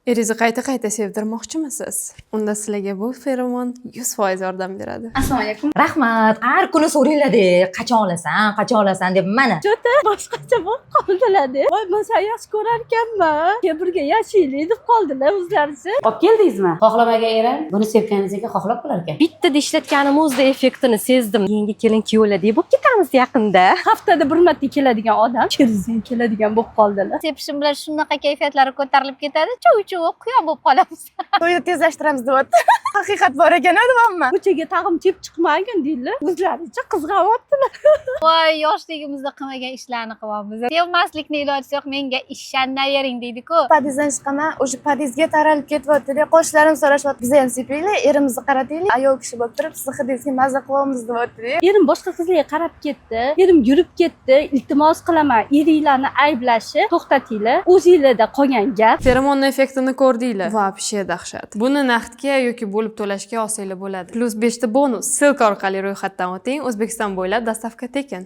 Eringizni qayta sevdirmoqchimisiz? Unda sizlarga bu feromon 100% yordam beradi. Assalomu alaykum. Rahmat. Har kuni so'ranglar-de, qachon olasan deb mana. Cho'ta boshqacha bo'lib qoldilar-de. Voy, masayyas ko'rar ekanman. Birga yashaylik deb qoldilar o'zlaricha. Olib keldingizmi? Xohlamagan erim buni sevganingizdek xohlab qolar ekan. Bittada ishlatganim o'zida effektini sezdim. Keyingi kelin kuyovlardek bo'lib ketamiz yaqinda. Haftada bir marta keladigan odam kelizdan keladigan bo'lib qoldilar. Sepishim bilan shunaqa kayfiyatlari ko'tarilib ketadi, chuv-chuv quyon bo'lib qolamiz. To'yni tezlashtiramiz deyapti. Haqiqat bor ekan-a deyapman. Ko'chaga tag'im chep chiqmagin deydilar. O'zlaricha qizg'anyaptilar. Voy, yoshligimizda qilmagan ishlarni qilyapmiz. Sevmaslikni iloji yo'q, menga ishonavering deydi-ku. Podizdan chiqaman, o'sha podizga taralib ketyapti-da. Qoshlarim so'rashyapti. Biz ham sepaylik, erimizni qarataylik. Ayol kishi bo'lib turib, sizni hidingizga mazza qilyapmiz deyapti-da. Erim boshqa qizlarga qarab ketdi. Erim yurib ketdi. Iltimos qilaman, eringlarni ayblashni to'xtatinglar. O'zingizlarda qolgan gap. Feromon effektini ko'rdinglar. Вообще dahshat. Buni naqdga yoki bo'lib to'lashga olsanglar bo'ladi. Plus 5 ta bonus. Silka orqali ro'yxatdan o'ting. O'zbekiston bo'ylab dostavka tekin.